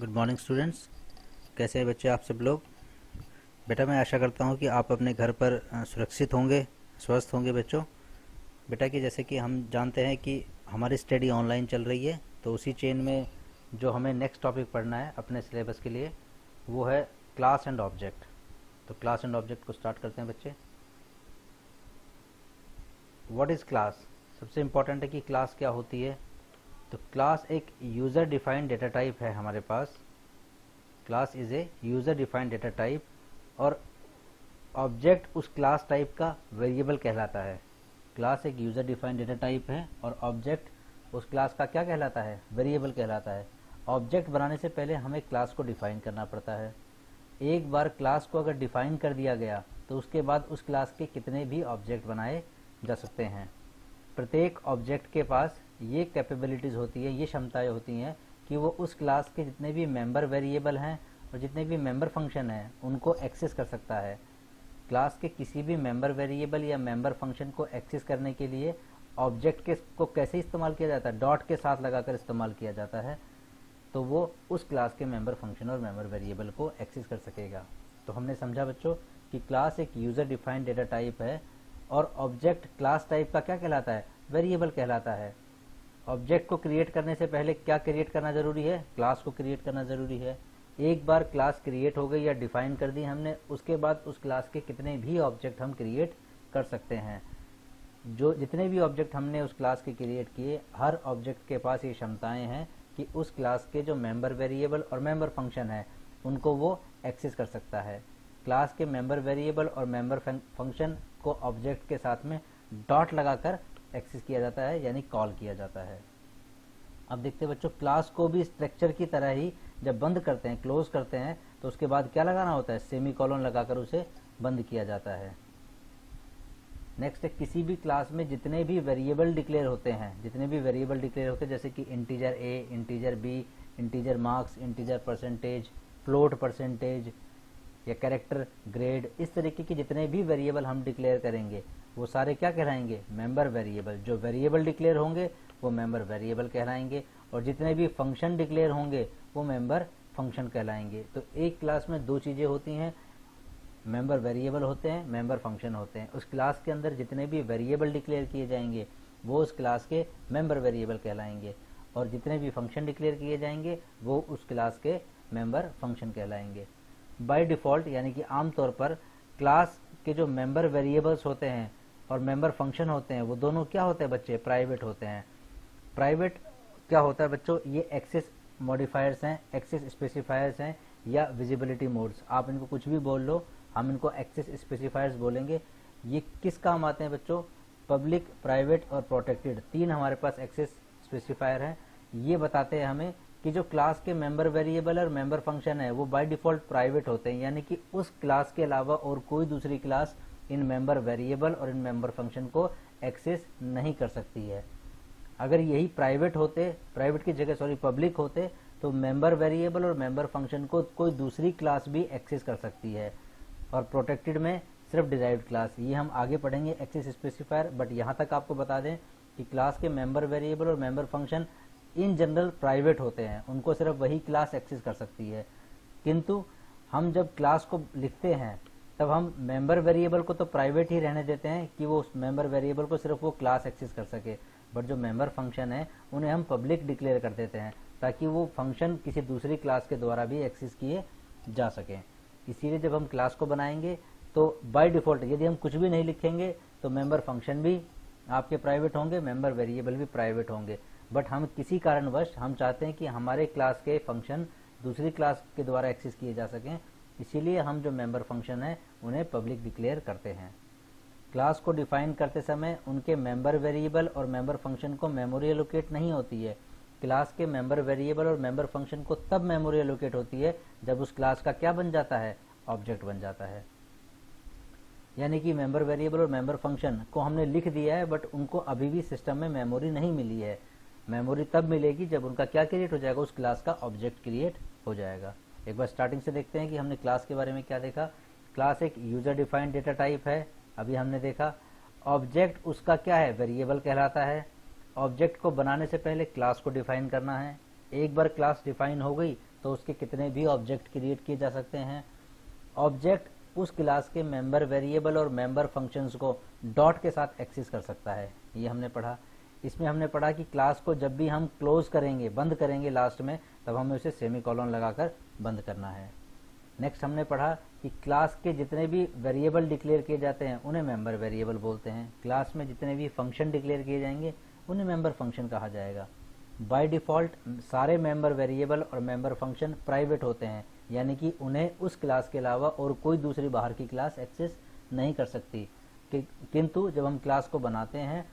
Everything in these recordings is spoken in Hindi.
Good morning students. कैसे हैं बच्चे आप सब लोग। बेटा मैं आशा करता हूं कि आप अपने घर पर सुरक्षित होंगे, स्वस्थ होंगे बच्चों। बेटा कि जैसे कि हम जानते हैं कि हमारी स्टडी ऑनलाइन चल रही है, तो उसी चेन में जो हमें नेक्स्ट टॉपिक पढ़ना है अपने सिलेबस के लिए वो है क्लास एंड ऑब्जेक्ट। तो क्लास एंड ऑब्जेक्ट को स्टार्ट करते हैं बच्चे। What is class? सबसे इम्पॉर्टेंट है कि क्लास क्या होती है। तो क्लास एक यूज़र डिफाइंड डेटा टाइप है हमारे पास। Class is a user defined data type और ऑब्जेक्ट उस क्लास टाइप का वेरिएबल कहलाता है। क्लास एक यूज़र डिफाइंड डेटा टाइप है और ऑब्जेक्ट उस क्लास का क्या कहलाता है? वेरिएबल कहलाता है। ऑब्जेक्ट बनाने से पहले हमें क्लास को डिफाइन करना पड़ता है। एक बार क्लास को अगर डिफाइन कर दिया गया तो उसके बाद उस क्लास के कितने भी ऑब्जेक्ट बनाए जा सकते हैं। प्रत्येक ऑब्जेक्ट के पास ये कैपेबिलिटीज़ होती है, ये क्षमताएं होती हैं कि वो उस क्लास के जितने भी मेंबर वेरिएबल हैं और जितने भी मेंबर फंक्शन हैं उनको एक्सेस कर सकता है। क्लास के किसी भी मेंबर वेरिएबल या मेंबर फंक्शन को एक्सेस करने के लिए ऑब्जेक्ट के को कैसे इस्तेमाल किया जाता है? डॉट के साथ लगाकर इस्तेमाल किया जाता है। तो वो उस क्लास के मेंबर फंक्शन और मेंबर वेरिएबल को एक्सेस कर सकेगा। तो हमने समझा बच्चों कि क्लास एक यूज़र डिफाइंड डेटा टाइप है और ऑब्जेक्ट क्लास टाइप का क्या कहलाता है? वेरिएबल कहलाता है। ऑब्जेक्ट को क्रिएट करने से पहले क्या क्रिएट करना जरूरी है? क्लास को क्रिएट करना जरूरी है। एक बार क्लास क्रिएट हो गई या डिफाइन कर दी हमने, उसके बाद उस क्लास के कितने भी ऑब्जेक्ट हम क्रिएट कर सकते हैं। जो जितने भी ऑब्जेक्ट हमने उस क्लास के क्रिएट किए, हर ऑब्जेक्ट के पास ये क्षमताएं हैं कि उस क्लास के जो मेंबर वेरिएबल और मेंबर फंक्शन है उनको वो एक्सेस कर सकता है। क्लास के मेंबर वेरिएबल और मेंबर फंक्शन को ऑब्जेक्ट के साथ में डॉट लगाकर एक्सेस किया जाता है, यानी कॉल किया जाता है। अब देखते हैं बच्चों, क्लास को भी स्ट्रक्चर की तरह ही जब बंद करते हैं, क्लोज करते हैं, तो उसके बाद क्या लगाना होता है? सेमी कॉलन लगाकर उसे बंद किया जाता है। नेक्स्ट है, किसी भी क्लास में जितने भी वेरिएबल डिक्लेयर होते हैं, जैसे कि integer A, integer B, integer marks, integer percentage, float percentage या कैरेक्टर ग्रेड, इस तरीके के जितने भी वेरिएबल हम डिक्लेयर करेंगे वो सारे क्या कहलाएंगे? Member variable. जो वेरिएबल डिक्लेयर होंगे वो मेंबर वेरिएबल कहलाएंगे और जितने भी फंक्शन डिक्लेयर होंगे वो मेंबर फंक्शन कहलाएंगे। तो एक क्लास में दो चीज़ें होती हैं, मेंबर वेरिएबल होते हैं, मेंबर फंक्शन होते हैं। उस क्लास के अंदर जितने भी वेरिएबल डिक्लेयर किए जाएंगे वो उस क्लास के मेंबर वेरिएबल कहलाएंगे और जितने भी फंक्शन डिक्लेयर किए जाएंगे वो उस क्लास के मेंबर फंक्शन कहलाएंगे। बाय डिफ़ॉल्ट यानी कि आमतौर पर क्लास के जो मेंबर वेरिएबल्स होते हैं और मेंबर फंक्शन होते हैं वो दोनों क्या होते हैं बच्चे? प्राइवेट होते हैं। प्राइवेट क्या होता है बच्चों? ये एक्सेस मॉडिफायर्स हैं, एक्सेस स्पेसिफायर्स हैं या विजिबिलिटी मोड्स। आप इनको कुछ भी बोल लो, हम इनको एक्सेस स्पेसिफायर्स बोलेंगे। ये किस काम आते हैं बच्चों? पब्लिक, प्राइवेट और प्रोटेक्टेड, तीन हमारे पास एक्सेस स्पेसिफायर हैं। ये बताते हैं हमें कि जो क्लास के मेंबर वेरिएबल और मेंबर फंक्शन है वो बाय डिफ़ॉल्ट प्राइवेट होते हैं, यानी कि उस क्लास के अलावा और कोई दूसरी क्लास इन मेंबर वेरिएबल और इन मेंबर फंक्शन को एक्सेस नहीं कर सकती है। अगर यही प्राइवेट होते, प्राइवेट की जगह पब्लिक होते, तो मेंबर वेरिएबल और मेंबर फंक्शन को कोई दूसरी क्लास भी एक्सेस कर सकती है। और प्रोटेक्टेड में सिर्फ डिराइव्ड क्लास, ये हम आगे पढ़ेंगे एक्सेस स्पेसिफायर। बट यहाँ तक आपको बता दें कि क्लास के मेंबर वेरिएबल और member function in general private होते हैं, उनको सिर्फ वही क्लास एक्सेस कर सकती है। किंतु हम जब क्लास को लिखते हैं तब हम मेंबर वेरिएबल को तो प्राइवेट ही रहने देते हैं कि वो उस मेंबर वेरिएबल को सिर्फ वो क्लास एक्सेस कर सके, बट जो मेंबर फंक्शन है उन्हें हम पब्लिक डिक्लेयर कर देते हैं ताकि वो फंक्शन किसी दूसरी क्लास के द्वारा भी एक्सेस किए जा सकें। इसीलिए जब हम क्लास को बनाएंगे तो बाय डिफ़ॉल्ट यदि हम कुछ भी नहीं लिखेंगे तो मेंबर फंक्शन भी आपके प्राइवेट होंगे, मेंबर वेरिएबल भी प्राइवेट होंगे। बट हम किसी कारणवश हम चाहते हैं कि हमारे क्लास के फंक्शन दूसरी क्लास के द्वारा एक्सेस किए जा सकें, इसीलिए हम जो मेंबर फंक्शन है उन्हें पब्लिक डिक्लेयर करते हैं। क्लास को डिफाइन करते समय उनके मेंबर वेरिएबल और मेंबर फंक्शन को मेमोरी एलोकेट नहीं होती है। क्लास के मेंबर वेरिएबल और मेंबर फंक्शन को तब मेमोरी एलोकेट होती है जब उस क्लास का क्या बन जाता है? ऑब्जेक्ट बन जाता है। यानी कि मेंबर वेरिएबल और मेंबर फंक्शन को हमने लिख दिया है बट उनको अभी भी सिस्टम में मेमोरी नहीं मिली है। मेमोरी तब मिलेगी जब उनका क्या क्रिएट हो जाएगा? उस क्लास का ऑब्जेक्ट क्रिएट हो जाएगा। एक बार स्टार्टिंग से देखते हैं कि हमने क्लास के बारे में क्या देखा। क्लास एक यूजर डिफाइंड डेटा टाइप है, अभी हमने देखा। ऑब्जेक्ट उसका क्या है? वेरिएबल कहलाता है। ऑब्जेक्ट को बनाने से पहले क्लास को डिफाइन करना है। एक बार क्लास डिफाइन हो गई तो उसके कितने भी ऑब्जेक्ट क्रिएट किए जा सकते हैं। ऑब्जेक्ट उस क्लास के मेंबर वेरिएबल और मेंबर फंक्शंस को डॉट के साथ एक्सेस कर सकता है, ये हमने पढ़ा। इसमें हमने पढ़ा कि क्लास को जब भी हम क्लोज करेंगे, बंद करेंगे लास्ट में, तब हमें उसे सेमीकोलन लगाकर बंद करना है। नेक्स्ट हमने पढ़ा कि क्लास के जितने भी वेरिएबल डिक्लेयर किए जाते हैं उन्हें मेंबर वेरिएबल बोलते हैं। क्लास में जितने भी फंक्शन डिक्लेयर किए जाएंगे उन्हें मेंबर फंक्शन कहा जाएगा। बाय डिफ़ॉल्ट सारे मेंबर वेरिएबल और मेंबर फंक्शन प्राइवेट होते हैं, यानी कि उन्हें उस क्लास के अलावा और कोई दूसरी बाहर की क्लास एक्सेस नहीं कर सकती। किंतु जब हम क्लास को बनाते हैं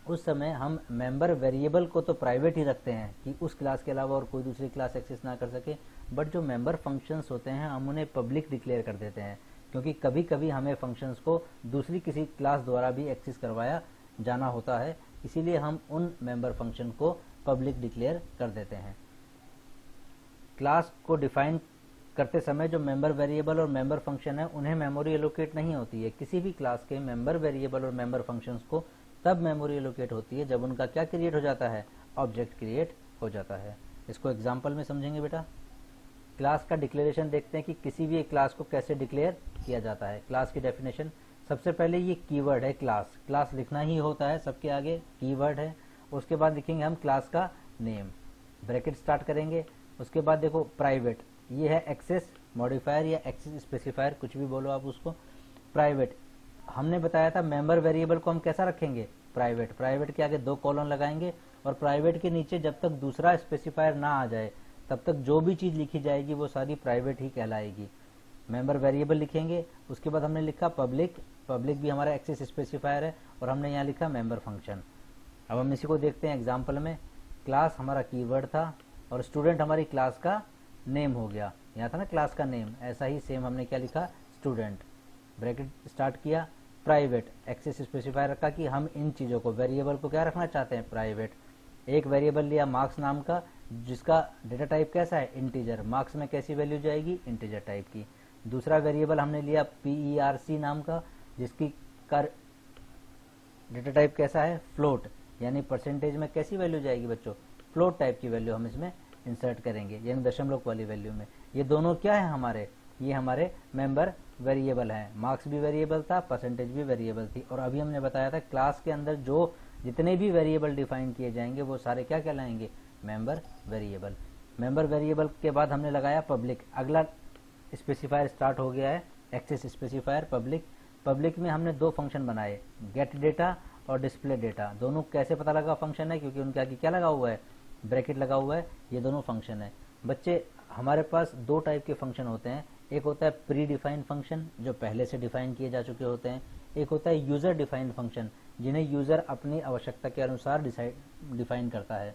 उस समय हम मेंबर वेरिएबल को तो प्राइवेट ही रखते हैं कि उस क्लास के अलावा और कोई दूसरी क्लास एक्सेस ना कर सके, बट जो मेंबर फंक्शंस होते हैं हम उन्हें पब्लिक डिक्लेयर कर देते हैं, क्योंकि कभी कभी हमें फंक्शंस को दूसरी किसी क्लास द्वारा भी एक्सेस करवाया जाना होता है, इसीलिए हम उन मेंबर फंक्शन को पब्लिक डिक्लेयर कर देते हैं। क्लास को डिफाइन करते समय जो मेंबर वेरिएबल और मेंबर फंक्शन है उन्हें मेमोरी एलोकेट नहीं होती है। किसी भी क्लास के मेंबर वेरिएबल और मेंबर फंक्शंस को तब मेमोरी एलोकेट होती है जब उनका क्या क्रिएट हो जाता है, ऑब्जेक्ट क्रिएट हो जाता है। इसको एग्जांपल में समझेंगे बेटा। क्लास का डिक्लेरेशन देखते हैं कि किसी भी एक क्लास को कैसे डिक्लेयर किया जाता है। क्लास की डेफिनेशन, सबसे पहले ये कीवर्ड है क्लास, क्लास लिखना ही होता है, सबके आगे कीवर्ड है। उसके बाद लिखेंगे हम क्लास का नेम, ब्रैकेट स्टार्ट करेंगे। उसके बाद देखो प्राइवेट, ये है एक्सेस मॉडिफायर या एक्सेस स्पेसिफायर, कुछ भी बोलो आप उसको। प्राइवेट हमने बताया था मेंबर वेरिएबल को हम कैसा रखेंगे, प्राइवेट। प्राइवेट के आगे 2 कॉलन लगाएंगे और प्राइवेट के नीचे जब तक दूसरा स्पेसिफायर ना आ जाए तब तक जो भी चीज लिखी जाएगी वो सारी प्राइवेट ही कहलाएगी। मेंबर वेरिएबल लिखेंगे। उसके बाद हमने लिखा पब्लिक, पब्लिक भी हमारा एक्सेस स्पेसिफायर है, और हमने यहाँ लिखा मेंबर फंक्शन। अब हम इसी को देखते हैं एग्जाम्पल में। क्लास हमारा कीवर्ड था और स्टूडेंट हमारी क्लास का नेम हो गया। यहाँ था ना क्लास का नेम, ऐसा ही सेम हमने क्या लिखा, स्टूडेंट। ब्रैकेट स्टार्ट किया, प्राइवेट एक्सेस स्पेसिफायर रखा कि हम इन चीज़ों को, वेरिएबल को क्या रखना चाहते हैं, प्राइवेट। एक वेरिएबल लिया मार्क्स नाम का, जिसका डेटा टाइप कैसा है, इंटीजर। मार्क्स में कैसी वैल्यू जाएगी, इंटीजर टाइप की। दूसरा वेरिएबल हमने लिया PERC नाम का, जिसकी डेटा टाइप कैसा है, फ्लोट, यानी परसेंटेज में कैसी वैल्यू जाएगी बच्चों, फ्लोट टाइप की वैल्यू हम इसमें इंसर्ट करेंगे, यानी दशमलव वाली वैल्यू में। ये दोनों क्या है हमारे, ये हमारे मेंबर वेरिएबल हैं। मार्क्स भी वेरिएबल था, परसेंटेज भी वेरिएबल थी। और अभी हमने बताया था क्लास के अंदर जो जितने भी वेरिएबल डिफाइन किए जाएंगे वो सारे क्या कहलाएंगे, मेंबर वेरिएबल। मेंबर वेरिएबल के बाद हमने लगाया पब्लिक। अगला स्पेसिफायर स्टार्ट हो गया है, एक्सेस स्पेसिफायर पब्लिक। पब्लिक में हमने 2 फंक्शन बनाए, गेट डेटा और डिस्प्ले डेटा। दोनों कैसे पता लगा फंक्शन है, क्योंकि उनके आगे क्या लगा हुआ है, ब्रैकेट लगा हुआ है। ये दोनों फंक्शन है। बच्चे हमारे पास 2 टाइप के फंक्शन होते हैं। एक होता है प्री डिफाइंड फंक्शन, जो पहले से डिफाइन किए जा चुके होते हैं। एक होता है यूजर डिफाइंड फंक्शन, जिन्हें यूजर अपनी आवश्यकता के अनुसार डिफाइन करता है।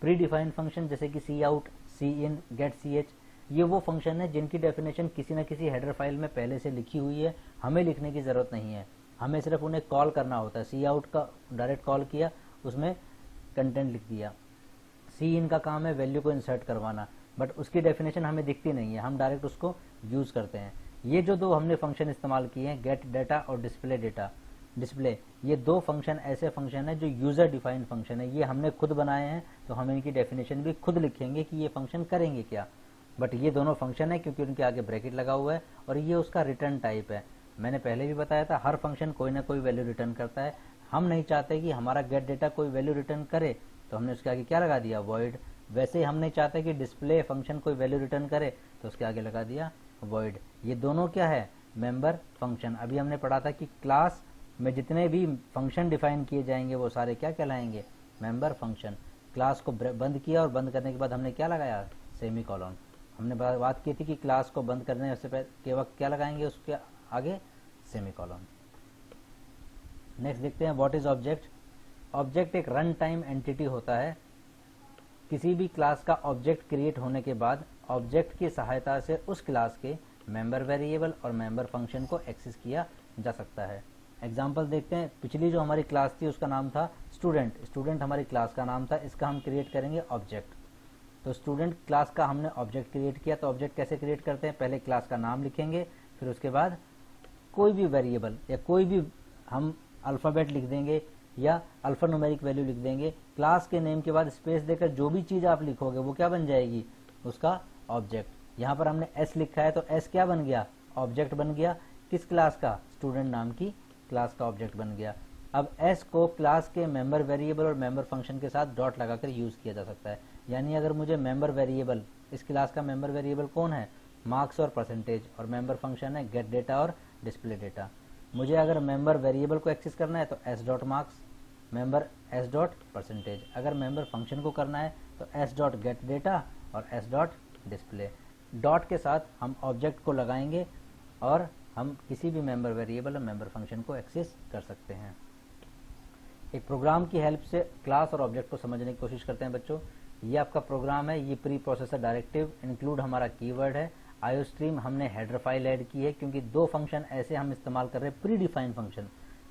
प्री डिफाइंड फंक्शन जैसे कि सी आउट, सी इन, गेट सी एच, ये वो फंक्शन है जिनकी डेफिनेशन किसी न किसी हेडर फाइल में पहले से लिखी हुई है, हमें लिखने की जरूरत नहीं है, हमें सिर्फ उन्हें कॉल करना होता है। सी आउट का डायरेक्ट कॉल किया, उसमें कंटेंट लिख दिया। सी इन का काम है वैल्यू को इंसर्ट करवाना, बट उसकी डेफिनेशन हमें दिखती नहीं है, हम डायरेक्ट उसको यूज करते हैं। ये जो 2 हमने फंक्शन इस्तेमाल किए हैं, गेट डेटा और डिस्प्ले डेटा, डिस्प्ले, ये 2 फंक्शन ऐसे फंक्शन है जो यूजर डिफाइंड फंक्शन है। ये हमने खुद बनाए हैं, तो हम इनकी डेफिनेशन भी खुद लिखेंगे कि ये फंक्शन करेंगे क्या। बट ये दोनों फंक्शन है क्योंकि उनके आगे ब्रैकेट लगा हुआ है, और ये उसका रिटर्न टाइप है। मैंने पहले भी बताया था, हर फंक्शन कोई ना कोई वैल्यू रिटर्न करता है। हम नहीं चाहते कि हमारा गेट डेटा कोई वैल्यू रिटर्न करे, तो हमने उसके आगे क्या लगा दिया, वॉइड। वैसे ही हम नहीं चाहते कि डिस्प्ले फंक्शन कोई वैल्यू रिटर्न करे, तो उसके आगे लगा दिया वॉइड। ये दोनों क्या है, मेंबर फंक्शन। अभी हमने पढ़ा था कि क्लास में जितने भी फंक्शन डिफाइन किए जाएंगे वो सारे क्या कहलाएंगे, मेंबर फंक्शन। क्लास को बंद किया और बंद करने के बाद हमने क्या लगाया, सेमी कॉलन। हमने बात की थी कि क्लास को बंद करने से के वक्त क्या लगाएंगे, उसके आगे सेमी कॉलन। नेक्स्ट देखते हैं व्हाट इज ऑब्जेक्ट। ऑब्जेक्ट एक रन टाइम एंटिटी होता है। किसी भी क्लास का ऑब्जेक्ट क्रिएट होने के बाद ऑब्जेक्ट की सहायता से उस क्लास के मेंबर वेरिएबल और मेंबर फंक्शन को एक्सेस किया जा सकता है। एग्जाम्पल देखते हैं। पिछली जो हमारी क्लास थी उसका नाम था स्टूडेंट। स्टूडेंट हमारी क्लास का नाम था, इसका हम क्रिएट करेंगे ऑब्जेक्ट। तो स्टूडेंट क्लास का हमने ऑब्जेक्ट क्रिएट किया। तो ऑब्जेक्ट कैसे क्रिएट करते हैं, पहले क्लास का नाम लिखेंगे, फिर उसके बाद कोई भी वेरिएबल या कोई भी हम अल्फ़ाबेट लिख देंगे या अल्फ़ान्यूमेरिक वैल्यू लिख देंगे। क्लास के नेम के बाद स्पेस देकर जो भी चीज़ आप लिखोगे वो क्या बन जाएगी, उसका ऑब्जेक्ट। यहाँ पर हमने एस लिखा है तो एस क्या बन गया, ऑब्जेक्ट बन गया। किस क्लास का, स्टूडेंट नाम की क्लास का ऑब्जेक्ट बन गया। अब एस को क्लास के मेंबर वेरिएबल और मेंबर फंक्शन के साथ डॉट लगाकर यूज किया जा सकता है। यानी अगर मुझे मेंबर वेरिएबल, इस क्लास का मेंबर वेरिएबल कौन है, मार्क्स और परसेंटेज, और मेंबर फंक्शन है गेट डेटा और डिस्प्ले डेटा। मुझे अगर मेंबर वेरिएबल को एक्सेस करना है तो S dot marks, member S dot percentage. अगर मेंबर फंक्शन को करना है तो एस डॉट गेट डेटा और एस डॉट डिस्प्ले। डॉट के साथ हम ऑब्जेक्ट को लगाएंगे और हम किसी भी मेंबर वेरिएबल और मेंबर फंक्शन को एक्सेस कर सकते हैं। एक प्रोग्राम की हेल्प से क्लास और ऑब्जेक्ट को समझने की कोशिश करते हैं बच्चों। ये आपका प्रोग्राम है, ये प्री प्रोसेसर डायरेक्टिव, इंक्लूड हमारा कीवर्ड है, आईओस्ट्रीम हमने हेडर फाइल ऐड की है, क्योंकि दो फंक्शन ऐसे हम इस्तेमाल कर रहे हैं, प्री डिफाइंड फंक्शन,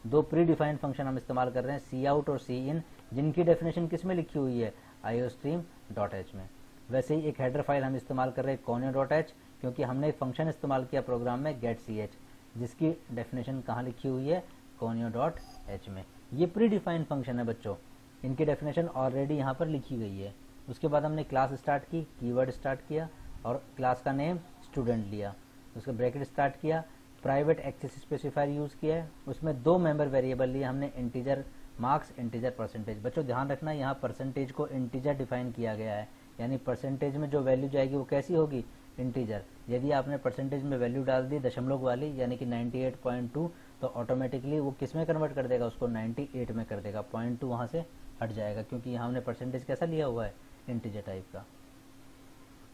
दो प्री डिफाइंड फंक्शन हम इस्तेमाल कर रहे हैं, सी आउट और सी इन, जिनकी डेफिनेशन किस में लिखी हुई है, आईओस्ट्रीम डॉट एच में। वैसे ही एक हेडर फाइल हम इस्तेमाल कर रहे हैं conio डॉट एच, क्योंकि हमने एक फंक्शन इस्तेमाल किया प्रोग्राम में गेट सी एच, जिसकी डेफिनेशन कहाँ लिखी हुई है, conio डॉट एच में। ये प्री डिफाइंड फंक्शन है बच्चों, इनकी डेफिनेशन ऑलरेडी यहाँ पर लिखी गई है। उसके बाद हमने क्लास स्टार्ट की, कीवर्ड स्टार्ट किया और क्लास का नेम स्टूडेंट लिया, उसका ब्रैकेट स्टार्ट किया, प्राइवेट एक्सेस स्पेसिफायर यूज़ किया है, उसमें दो मेंबर वेरिएबल लिए हमने, इंटीजर मार्क्स, इंटीजर परसेंटेज। बच्चों ध्यान रखना, यहाँ परसेंटेज को इंटीजर डिफाइन किया गया है, यानी परसेंटेज में जो वैल्यू जाएगी वो कैसी होगी, इंटीजर। यदि आपने परसेंटेज में वैल्यू डाल दी दशमलव वाली, यानी कि 98.2, तो ऑटोमेटिकली वो किस में कन्वर्ट कर देगा, उसको 98 में कर देगा, 0.2 वहाँ से हट जाएगा, क्योंकि यहाँ हमने परसेंटेज कैसा लिया हुआ है, इंटीजर टाइप का।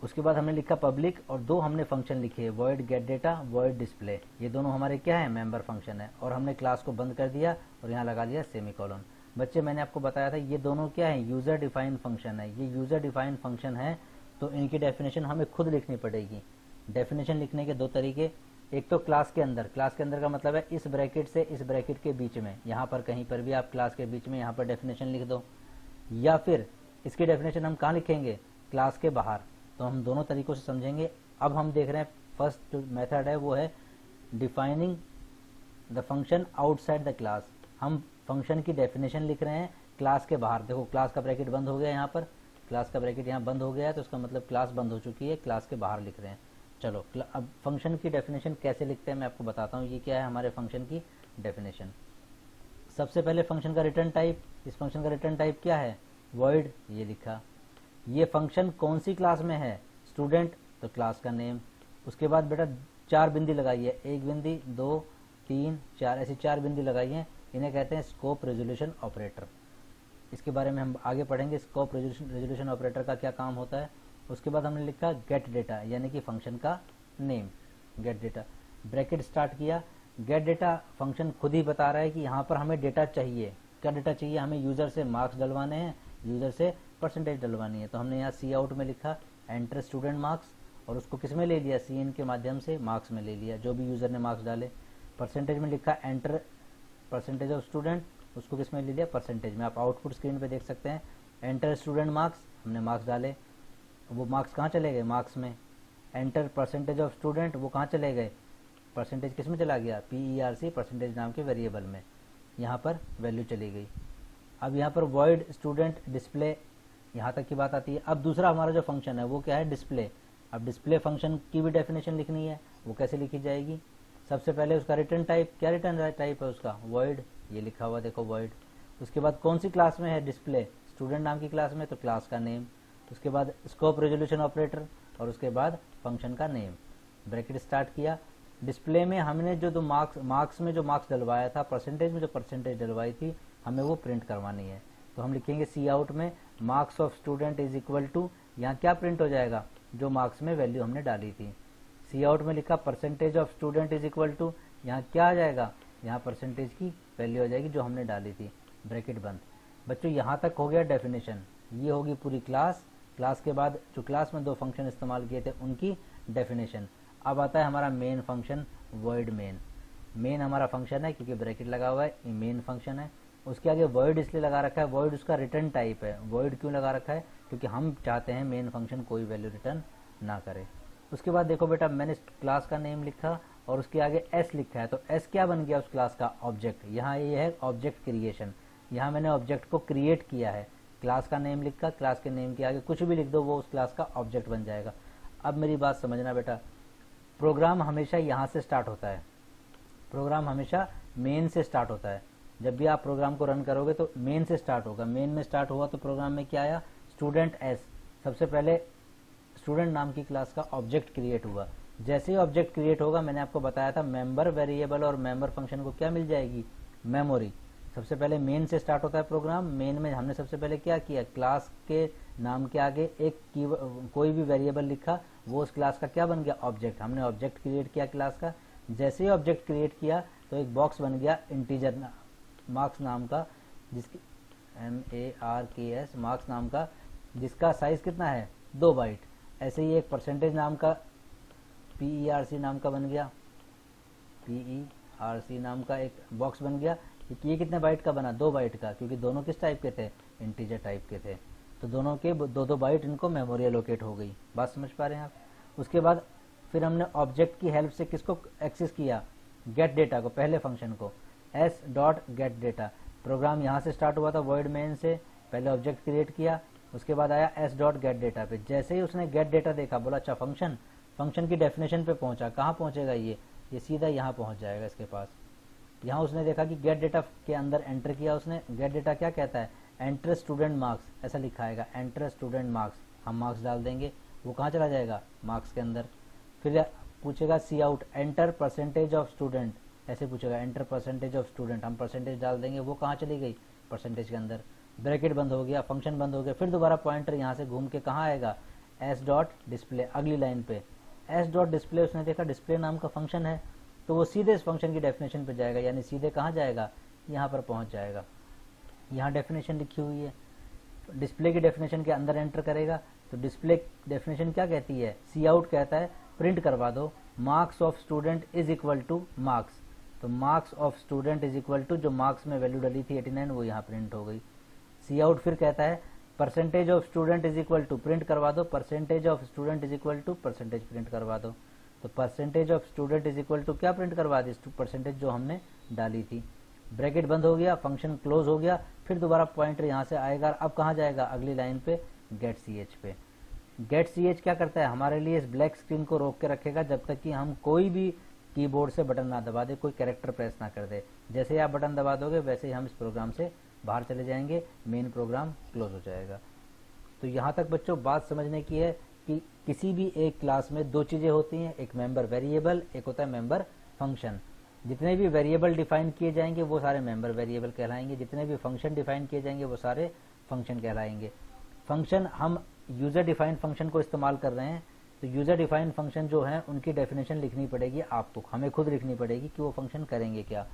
उसके बाद हमने लिखा पब्लिक, और दो हमने फंक्शन लिखे, void gate data, void display. ये दोनों हमारे क्या है, मेंबर फंक्शन है, और हमने क्लास को बंद कर दिया और यहाँ लगा दिया सेमीकोलन। बच्चे मैंने आपको बताया था ये दोनों क्या है, यूजर डिफाइंड फंक्शन है। ये यूजर डिफाइंड फंक्शन है तो इनकी डेफिनेशन हमें खुद लिखनी पड़ेगी। डेफिनेशन लिखने के दो तरीके, एक तो क्लास के अंदर, क्लास के अंदर का मतलब है इस ब्रैकेट से इस ब्रैकेट के बीच में, यहाँ पर कहीं पर भी आप क्लास के बीच में यहाँ पर डेफिनेशन लिख दो, या फिर इसकी डेफिनेशन हम कहाँ लिखेंगे, क्लास के बाहर। तो हम दोनों तरीकों से समझेंगे। अब हम देख रहे हैं फर्स्ट जो मेथड है वो है defining the function outside the class. हम फंक्शन की डेफिनेशन लिख रहे हैं क्लास के बाहर। देखो क्लास का ब्रैकेट बंद हो गया, यहाँ पर क्लास का ब्रैकेट यहाँ बंद हो गया है, तो उसका मतलब क्लास बंद हो चुकी है, क्लास के बाहर लिख रहे हैं। चलो अब फंक्शन की डेफिनेशन कैसे लिखते हैं मैं आपको बताता हूँ। ये क्या है हमारे फंक्शन की डेफिनेशन। सबसे पहले फंक्शन का रिटर्न टाइप, इस फंक्शन का रिटर्न टाइप क्या है, वॉइड, ये लिखा। ये फंक्शन कौन सी क्लास में है, स्टूडेंट, तो क्लास का नेम। उसके बाद बेटा 4 बिंदी लगाइए, 1 बिंदी, 2, 3, 4, ऐसी 4 बिंदी लगाइए। इन्हें कहते हैं स्कोप रेजोल्यूशन ऑपरेटर। इसके बारे में हम आगे पढ़ेंगे, स्कोप रेजोल्यूशन ऑपरेटर का क्या काम होता है। उसके बाद हमने लिखा गेट डेटा, यानी कि फंक्शन का name, gate data, bracket start किया। गेट डेटा फंक्शन खुद ही बता रहा है कि यहाँ पर हमें डेटा चाहिए। क्या डेटा चाहिए, हमें यूजर से मार्क्स डलवाने हैं, यूजर से परसेंटेज डलवानी है। तो हमने यहाँ सी आउट में लिखा एंटर स्टूडेंट मार्क्स, और उसको किस में ले लिया, सी इन के माध्यम से मार्क्स में ले लिया, जो भी यूजर ने मार्क्स डाले। परसेंटेज में लिखा एंटर परसेंटेज ऑफ स्टूडेंट, उसको किस में ले लिया, परसेंटेज में। आप आउटपुट स्क्रीन पे देख सकते हैं, एंटर स्टूडेंट मार्क्स, हमने मार्क्स डाले, वो मार्क्स कहाँ चले गए, मार्क्स में। एंटर परसेंटेज ऑफ स्टूडेंट, वो कहाँ चले गए, परसेंटेज किस में चला गया, PERC परसेंटेज नाम के वेरिएबल में, यहाँ पर वैल्यू चली गई। अब यहाँ पर वॉइड स्टूडेंट डिस्प्ले, यहाँ तक की बात आती है। अब दूसरा हमारा जो फंक्शन है वो क्या है, डिस्प्ले। अब डिस्प्ले फंक्शन की भी डेफिनेशन लिखनी है, वो कैसे लिखी जाएगी। सबसे पहले उसका रिटर्न टाइप, क्या रिटर्न टाइप है उसका, वॉइड, ये लिखा हुआ देखो वॉइड। उसके बाद कौन सी क्लास में है डिस्प्ले, स्टूडेंट नाम की क्लास में, तो क्लास का नेम। उसके बाद स्कोप रेजोल्यूशन ऑपरेटर, और उसके बाद फंक्शन का नेम, ब्रैकेट स्टार्ट किया। डिस्प्ले में हमने जो मार्क्स में जो मार्क्स डलवाया था, परसेंटेज में जो परसेंटेज डलवाई थी, हमें वो प्रिंट करवानी है। तो हम लिखेंगे सी आउट में marks of student is equal to, यहाँ क्या प्रिंट हो जाएगा, जो मार्क्स में वैल्यू हमने डाली थी। सी आउट में लिखा percentage of student is equal to, यहाँ क्या आ जाएगा, यहाँ परसेंटेज की वैल्यू आ जाएगी जो हमने डाली थी, ब्रैकेट बंद। बच्चों यहाँ तक हो गया डेफिनेशन, ये होगी पूरी क्लास। क्लास के बाद जो क्लास में दो फंक्शन इस्तेमाल किए थे उनकी डेफिनेशन। अब आता है हमारा main function, word main. Main हमारा फंक्शन है क्योंकि ब्रैकेट लगा हुआ है, ये मेन फंक्शन है। उसके आगे वर्ड इसलिए लगा रखा है, वर्ड उसका रिटर्न टाइप है। वर्ड क्यों लगा रखा है, क्योंकि हम चाहते हैं मेन फंक्शन कोई वैल्यू रिटर्न ना करे। उसके बाद देखो बेटा, मैंने क्लास का नेम लिखा और उसके आगे एस लिखा है, तो एस क्या बन गया उस क्लास का, ऑब्जेक्ट। यहाँ ये है ऑब्जेक्ट क्रिएशन, यहाँ मैंने ऑब्जेक्ट को क्रिएट किया है। क्लास का नेम लिखा, क्लास के नेम के आगे कुछ भी लिख दो, वो उस क्लास का ऑब्जेक्ट बन जाएगा। अब मेरी बात समझना बेटा, प्रोग्राम हमेशा यहाँ से स्टार्ट होता है, प्रोग्राम हमेशा मेन से स्टार्ट होता है। जब भी आप प्रोग्राम को रन करोगे तो मेन से स्टार्ट होगा। मेन में स्टार्ट हुआ तो प्रोग्राम में क्या आया, स्टूडेंट एस, सबसे पहले स्टूडेंट नाम की क्लास का ऑब्जेक्ट क्रिएट हुआ। जैसे ही ऑब्जेक्ट क्रिएट होगा, मैंने आपको बताया था मेंबर वेरिएबल और मेंबर फंक्शन को क्या मिल जाएगी, मेमोरी। सबसे पहले मेन से स्टार्ट होता है प्रोग्राम। मेन में हमने सबसे पहले क्या किया, क्लास के नाम के आगे एक कोई भी वेरिएबल लिखा, वो उस क्लास का क्या बन गया, ऑब्जेक्ट। हमने ऑब्जेक्ट क्रिएट किया क्लास का। जैसे ही ऑब्जेक्ट क्रिएट किया तो एक बॉक्स बन गया इंटीजर मार्क्स नाम का, जिसकी MARKS मार्क्स नाम का, जिसका साइज कितना है, 2 बाइट। ऐसे ही एक परसेंटेज नाम का PERC नाम का बन गया, PERC नाम का एक बॉक्स बन गया। ये कितने बाइट का बना, 2 बाइट का, क्योंकि दोनों किस टाइप के थे, इंटीजर टाइप के थे। तो दोनों के 2-2 बाइट इनको मेमोरी एलोकेट हो गई। बात समझ पा रहे हैं आप। उसके बाद फिर हमने ऑब्जेक्ट की हेल्प से किसको एक्सेस किया, गेट डेटा को, पहले फंक्शन को, s.getData। प्रोग्राम यहाँ से स्टार्ट हुआ था वॉइड मेन से, पहले ऑब्जेक्ट क्रिएट किया, उसके बाद आया s.getData पे। जैसे ही उसने गेट डेटा देखा, बोला अच्छा फंक्शन, फंक्शन की डेफिनेशन पे पहुंचा। कहाँ पहुंचेगा ये सीधा यहाँ पहुंच जाएगा इसके पास। यहाँ उसने देखा कि गेट डेटा के अंदर एंटर किया उसने। गेट डेटा क्या कहता है, एंटर स्टूडेंट मार्क्स, ऐसा लिखा आएगा, एंटर स्टूडेंट मार्क्स। हम मार्क्स डाल देंगे, वो कहाँ चला जाएगा, मार्क्स के अंदर। फिर पूछेगा cout, enter percentage of student, ऐसे पूछेगा, एंटर परसेंटेज ऑफ स्टूडेंट। हम परसेंटेज डाल देंगे, वो कहाँ चली गई, परसेंटेज के अंदर। ब्रैकेट बंद हो गया, फंक्शन बंद हो गया। फिर दोबारा पॉइंटर यहाँ से घूम के कहाँ आएगा, s.display, अगली लाइन पे s.display। उसने देखा डिस्प्ले नाम का फंक्शन है, तो वो सीधे इस फंक्शन की डेफिनेशन पे जाएगा, यानी सीधे कहाँ जाएगा, यहाँ पर पहुँच जाएगा। यहाँ डेफिनेशन लिखी हुई है, डिस्प्ले की डेफिनेशन के अंदर एंटर करेगा। तो डिस्प्ले डेफिनेशन क्या कहती है, सी आउट कहता है प्रिंट करवा दो marks of student is equal to marks. तो marks of student is equal to, जो मार्क्स में वैल्यू डली थी 89, वो यहाँ प्रिंट हो गई। सी आउट फिर कहता है percentage of student is equal to, print करवा दो percentage of student is equal to, percentage print करवा दो। तो percentage of student is equal to क्या प्रिंट करवा दी, परसेंटेज जो हमने डाली थी। ब्रैकेट बंद हो गया, फंक्शन क्लोज हो गया। फिर दोबारा पॉइंटर यहाँ से आएगा, अब कहाँ जाएगा, अगली लाइन पे गेट ch पे। गेट ch क्या करता है, हमारे लिए इस ब्लैक स्क्रीन को रोक के रखेगा जब तक कि हम कोई भी कीबोर्ड से बटन ना दबा दे, कोई कैरेक्टर प्रेस ना कर दे। जैसे ही आप बटन दबा दोगे वैसे ही हम इस प्रोग्राम से बाहर चले जाएंगे, मेन प्रोग्राम क्लोज हो जाएगा। तो यहाँ तक बच्चों बात समझने की है कि किसी भी एक क्लास में 2 चीज़ें होती हैं, एक मेंबर वेरिएबल, एक होता है मेंबर फंक्शन। जितने भी वेरिएबल डिफाइन किए जाएंगे वो सारे मेंबर वेरिएबल कहलाएंगे, जितने भी फंक्शन डिफाइन किए जाएंगे वो सारे फंक्शन कहलाएंगे। फंक्शन हम यूज़र डिफाइंड फंक्शन को इस्तेमाल कर रहे हैं, तो यूज़र डिफाइंड फंक्शन जो हैं उनकी डेफिनेशन लिखनी पड़ेगी आपको, हमें खुद लिखनी पड़ेगी कि वो फंक्शन करेंगे क्या।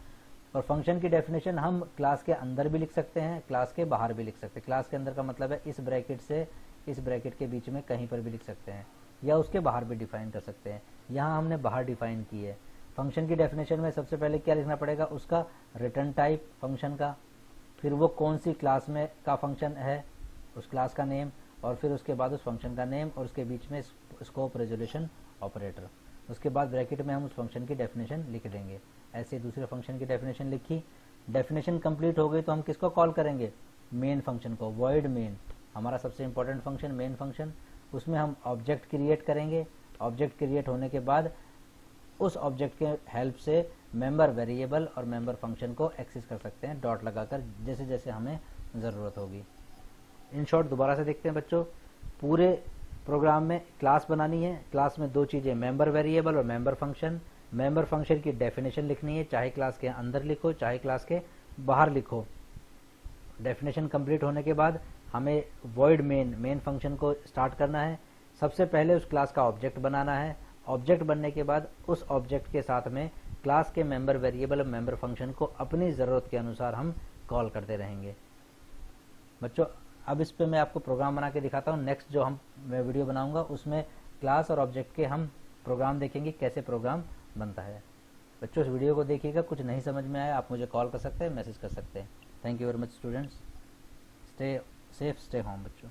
और फंक्शन की डेफिनेशन हम क्लास के अंदर भी लिख सकते हैं, क्लास के बाहर भी लिख सकते हैं। क्लास के अंदर का मतलब है इस ब्रैकेट से इस ब्रैकेट के बीच में कहीं पर भी लिख सकते हैं, या उसके बाहर भी डिफाइन कर सकते हैं। यहाँ हमने बाहर डिफाइन की है। फंक्शन की डेफिनेशन में सबसे पहले क्या लिखना पड़ेगा, उसका रिटर्न टाइप फंक्शन का, फिर वो कौन सी क्लास में का फंक्शन है, उस क्लास का नेम, और फिर उसके बाद उस फंक्शन का नेम, और उसके बीच में स्कोप रेजोल्यूशन ऑपरेटर। उसके बाद ब्रैकेट में हम उस फंक्शन की डेफिनेशन लिख देंगे। ऐसे दूसरे फंक्शन की डेफिनेशन लिखी, डेफिनेशन कंप्लीट हो गई तो हम किसको कॉल करेंगे, मेन फंक्शन को। वॉइड मेन हमारा सबसे इंपॉर्टेंट फंक्शन, मेन फंक्शन। उसमें हम ऑब्जेक्ट क्रिएट करेंगे। ऑब्जेक्ट क्रिएट होने के बाद उस ऑब्जेक्ट के हेल्प से मेंबर वेरिएबल और मेंबर फंक्शन को एक्सेस कर सकते हैं, डॉट लगाकर, जैसे जैसे हमें ज़रूरत होगी। इन शॉर्ट दोबारा से देखते हैं बच्चों, पूरे प्रोग्राम में क्लास बनानी है। क्लास में 2 चीज़ें, मेंबर वेरिएबल और मेंबर फंक्शन। मेंबर फंक्शन की डेफिनेशन लिखनी है, चाहे क्लास के अंदर लिखो चाहे क्लास के बाहर लिखो। डेफिनेशन कंप्लीट होने के बाद हमें वॉइड मेन फंक्शन को स्टार्ट करना है। सबसे पहले उस क्लास का ऑब्जेक्ट बनाना है। ऑब्जेक्ट बनने के बाद उस ऑब्जेक्ट के साथ में क्लास के मेंबर वेरिएबल और मेंबर फंक्शन को अपनी ज़रूरत के अनुसार हम कॉल करते रहेंगे। बच्चों अब इस पे मैं आपको प्रोग्राम बना के दिखाता हूँ। नेक्स्ट जो मैं वीडियो बनाऊंगा उसमें क्लास और ऑब्जेक्ट के हम प्रोग्राम देखेंगे, कैसे प्रोग्राम बनता है। बच्चों इस वीडियो को देखिएगा, कुछ नहीं समझ में आया आप मुझे कॉल कर सकते हैं, मैसेज कर सकते हैं। Thank you very much students, stay safe, stay home बच्चों।